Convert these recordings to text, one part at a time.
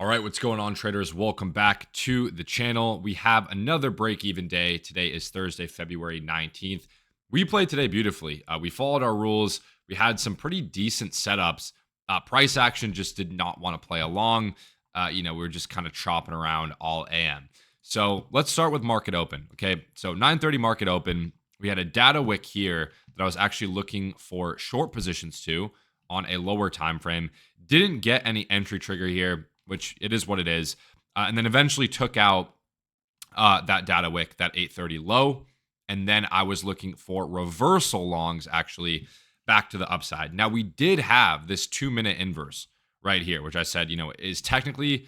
All right, what's going on, traders? Welcome back to the channel. We have another break-even day. Today is Thursday, February 19th. We played today beautifully. We followed our rules. We had some pretty decent setups. Price action just did not want to play along. We were just kind of chopping around all AM. So let's start with market open. Okay, so 9:30 market open. We had a data wick here that I was actually looking for short positions to on a lower time frame. Didn't get any entry trigger here, which it is what it is. And then eventually took out that data wick, that 830 low. And then I was looking for reversal longs actually back to the upside. Now, we did have this 2-minute inverse right here, which I said, is technically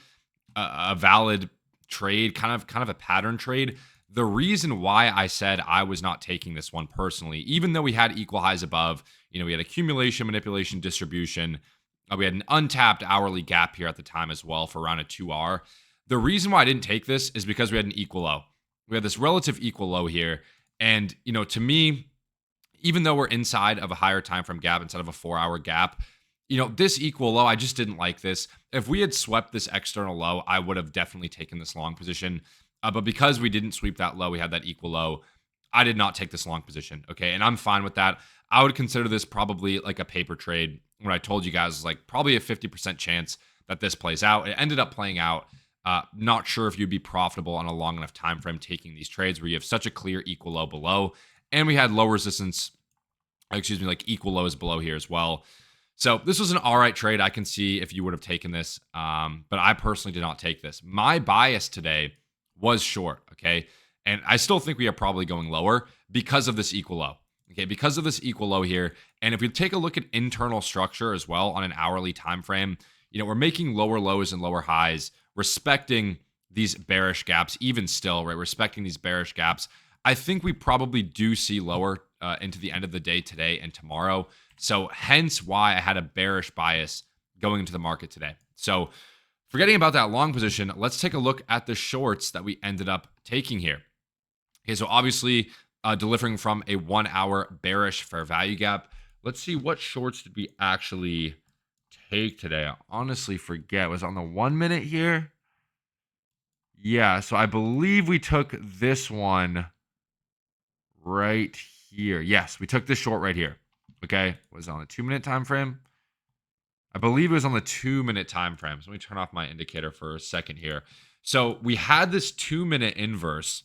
a valid trade, kind of a pattern trade. The reason why I said I was not taking this one personally, even though we had equal highs above, we had accumulation, manipulation, distribution. We had an untapped hourly gap here at the time as well for around a 2R. The reason why I didn't take this is because we had an equal low. We had this relative equal low here. And, to me, even though we're inside of a higher time frame gap instead of a 4-hour gap, this equal low, I just didn't like this. If we had swept this external low, I would have definitely taken this long position. But because we didn't sweep that low, we had that equal low, I did not take this long position. Okay. And I'm fine with that. I would consider this probably like a paper trade. What I told you guys is like probably a 50% chance that this plays out. It ended up playing out. Not sure if you'd be profitable on a long enough time frame taking these trades where you have such a clear equal low below. And we had low resistance, like equal lows below here as well. So this was an all right trade. I can see if you would have taken this. But I personally did not take this. My bias today was short. Okay. And I still think we are probably going lower because of this equal low. Okay, because of this equal low here. And if we take a look at internal structure as well on an hourly time frame, we're making lower lows and lower highs, respecting these bearish gaps, even still, right? Respecting these bearish gaps. I think we probably do see lower into the end of the day today and tomorrow. So hence why I had a bearish bias going into the market today. So forgetting about that long position, let's take a look at the shorts that we ended up taking here. Okay, so obviously delivering from a 1-hour bearish fair value gap. Let's see, what shorts did we actually take today? I honestly forget. Was it on the 1 minute here? Yeah, so I believe we took this one right here. Yes, we took this short right here. Okay, was it on the 2-minute time frame? I believe it was on the 2-minute time frame. So let me turn off my indicator for a second here. So we had this 2-minute inverse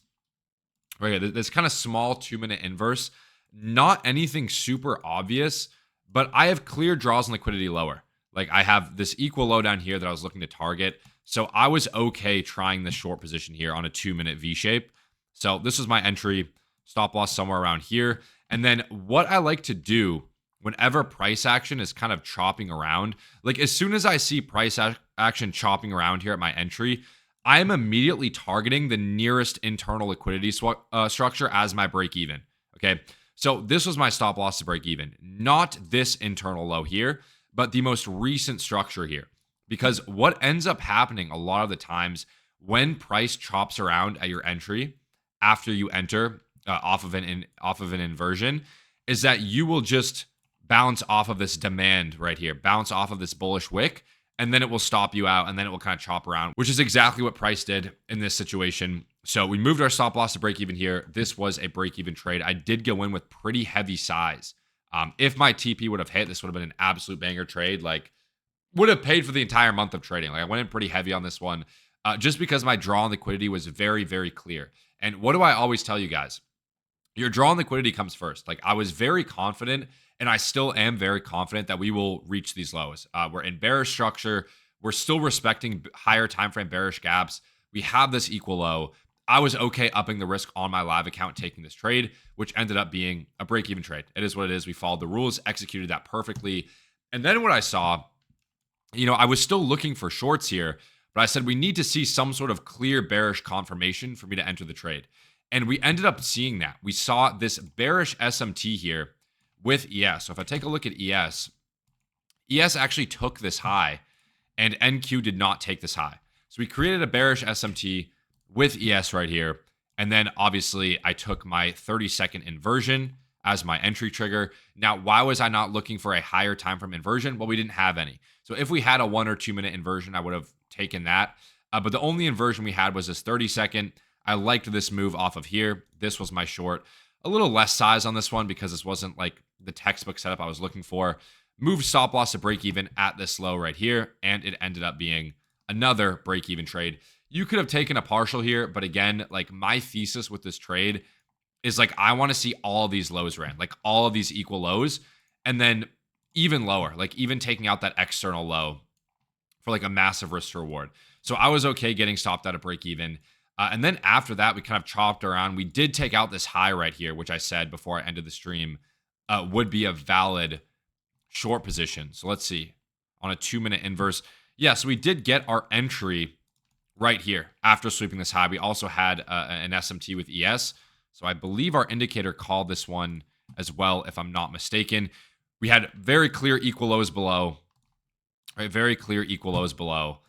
right here, this kind of small 2-minute inverse, not anything super obvious, but I have clear draws and liquidity lower. Like I have this equal low down here that I was looking to target. So I was okay trying this short position here on a 2-minute V shape. So this was my entry, stop loss somewhere around here. And then what I like to do whenever price action is kind of chopping around, like as soon as I see price action chopping around here at my entry, I am immediately targeting the nearest internal liquidity structure as my break even. Okay. So this was my stop loss to break even, not this internal low here, but the most recent structure here. Because what ends up happening a lot of the times when price chops around at your entry after you enter off of an inversion is that you will just bounce off of this demand right here, bounce off of this bullish wick, and then it will stop you out, and then it will kind of chop around, which is exactly what price did in this situation. So we moved our stop loss to break even here. This was a break even trade. I did go in with pretty heavy size. If my TP would have hit, this would have been an absolute banger trade. Like, would have paid for the entire month of trading. Like, I went in pretty heavy on this one just because my draw on liquidity was very, very clear. And what do I always tell you guys? Your draw on liquidity comes first. Like, I was very confident, and I still am very confident that we will reach these lows. We're in bearish structure. We're still respecting higher time frame bearish gaps. We have this equal low. I was okay upping the risk on my live account taking this trade, which ended up being a break-even trade. It is what it is. We followed the rules, executed that perfectly. And then what I saw, I was still looking for shorts here, but I said we need to see some sort of clear bearish confirmation for me to enter the trade. And we ended up seeing that. We saw this bearish SMT here with ES. So if I take a look at ES actually took this high and NQ did not take this high. So we created a bearish SMT with ES right here. And then obviously I took my 30-second inversion as my entry trigger. Now, why was I not looking for a higher time frame inversion? Well, we didn't have any. So if we had a 1 or 2 minute inversion, I would have taken that. But the only inversion we had was this 30-second. I liked this move off of here. This was my short. A little less size on this one because this wasn't like the textbook setup I was looking for. Moved stop loss to break even at this low right here, and it ended up being another break even trade. You could have taken a partial here, but again, like my thesis with this trade is like I want to see all of these lows ran, like all of these equal lows, and then even lower, like even taking out that external low for like a massive risk to reward. So I was okay getting stopped at a break even. And then after that, we kind of chopped around. We did take out this high right here, which I said before I ended the stream would be a valid short position. So let's see on a 2-minute inverse. Yeah, so we did get our entry right here after sweeping this high. We also had an SMT with ES. So I believe our indicator called this one as well, if I'm not mistaken. We had very clear equal lows below. Right, very clear equal lows below.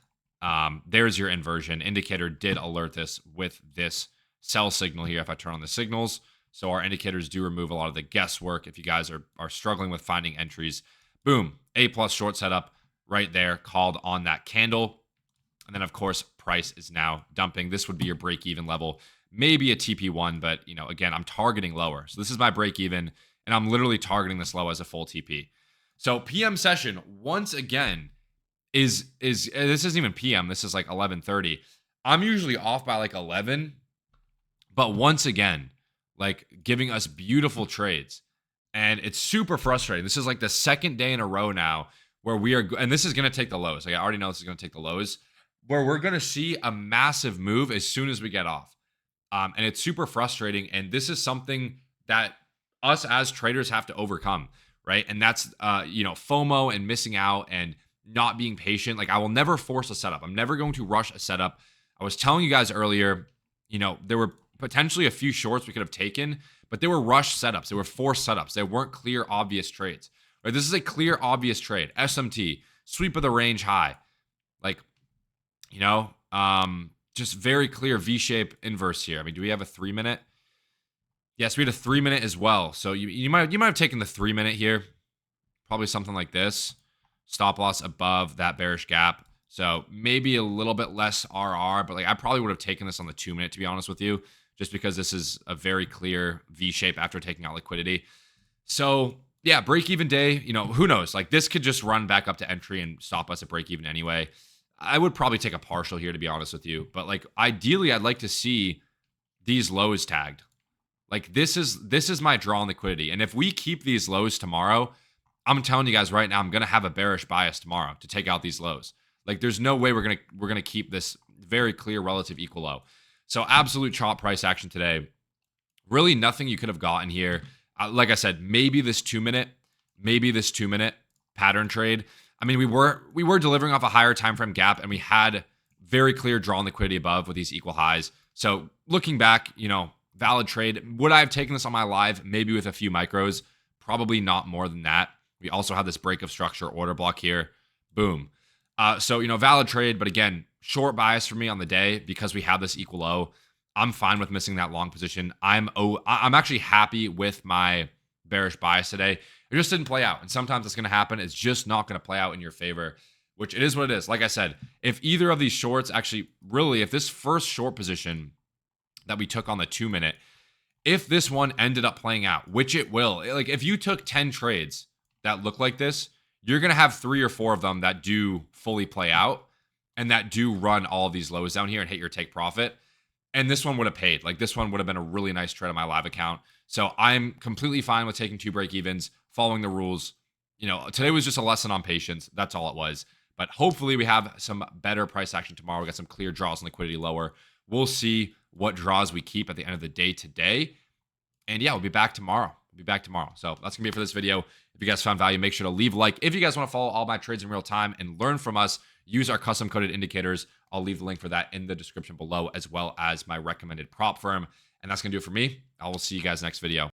There's your inversion. Indicator did alert this with this sell signal here if I turn on the signals. So our indicators do remove a lot of the guesswork if you guys are struggling with finding entries. Boom, A+ short setup right there called on that candle. And then, of course, price is now dumping. This would be your break-even level. Maybe a TP1, but, you know, again, I'm targeting lower. So this is my break-even, and I'm literally targeting this low as a full TP. So PM session, once again, is this isn't even PM. This is like 11:30. I'm usually off by like 11, but once again, like giving us beautiful trades, and it's super frustrating. This is like the second day in a row now where we are, and this is going to take the lows. Like I already know this is going to take the lows, where we're going to see a massive move as soon as we get off, and it's super frustrating. And this is something that us as traders have to overcome, right? And that's you know, FOMO and missing out and not being patient. Like I will never force a setup. I'm never going to rush a setup. I was telling you guys earlier, you know, there were potentially a few shorts we could have taken, but they were rushed setups. They were forced setups. They weren't clear, obvious trades. Right? This is a clear, obvious trade. SMT, sweep of the range high. Like, you know, just very clear V-shape inverse here. I mean, do we have a 3-minute? Yes, we had a 3-minute as well. So you might have taken the 3-minute here. Probably something like this. Stop loss above that bearish gap. So maybe a little bit less RR, but like I probably would have taken this on the 2-minute, to be honest with you, just because this is a very clear V shape after taking out liquidity. So yeah, break even day, you know, who knows? Like this could just run back up to entry and stop us at break even anyway. I would probably take a partial here, to be honest with you, but like ideally I'd like to see these lows tagged. Like this is my draw on liquidity. And if we keep these lows tomorrow, I'm telling you guys right now, I'm going to have a bearish bias tomorrow to take out these lows. Like there's no way we're going to keep this very clear relative equal low. So absolute chop price action today. Really nothing you could have gotten here. Like I said, maybe this 2-minute pattern trade. I mean, we were delivering off a higher time frame gap, and we had very clear draw on liquidity above with these equal highs. So looking back, you know, valid trade. Would I have taken this on my live? Maybe with a few micros. Probably not more than that. We also have this break of structure order block here. Boom. So, you know, valid trade, but again, short bias for me on the day because we have this equal low. I'm fine with missing that long position. I'm actually happy with my bearish bias today. It just didn't play out. And sometimes it's going to happen. It's just not going to play out in your favor, which it is what it is. Like I said, if either of these shorts actually really, if this first short position that we took on the 2-minute, if this one ended up playing out, which it will, like if you took 10 trades that look like this, you're going to have 3 or 4 of them that do fully play out and that do run all of these lows down here and hit your take profit. And this one would have paid. Like this one would have been a really nice trade on my live account. So I'm completely fine with taking 2 break evens, following the rules. You know, today was just a lesson on patience. That's all it was. But hopefully we have some better price action tomorrow. We got some clear draws and liquidity lower. We'll see what draws we keep at the end of the day today. And yeah, we'll be back tomorrow. So that's going to be it for this video. If you guys found value, make sure to leave a like. If you guys want to follow all my trades in real time and learn from us, use our custom coded indicators. I'll leave the link for that in the description below, as well as my recommended prop firm. And that's going to do it for me. I will see you guys next video.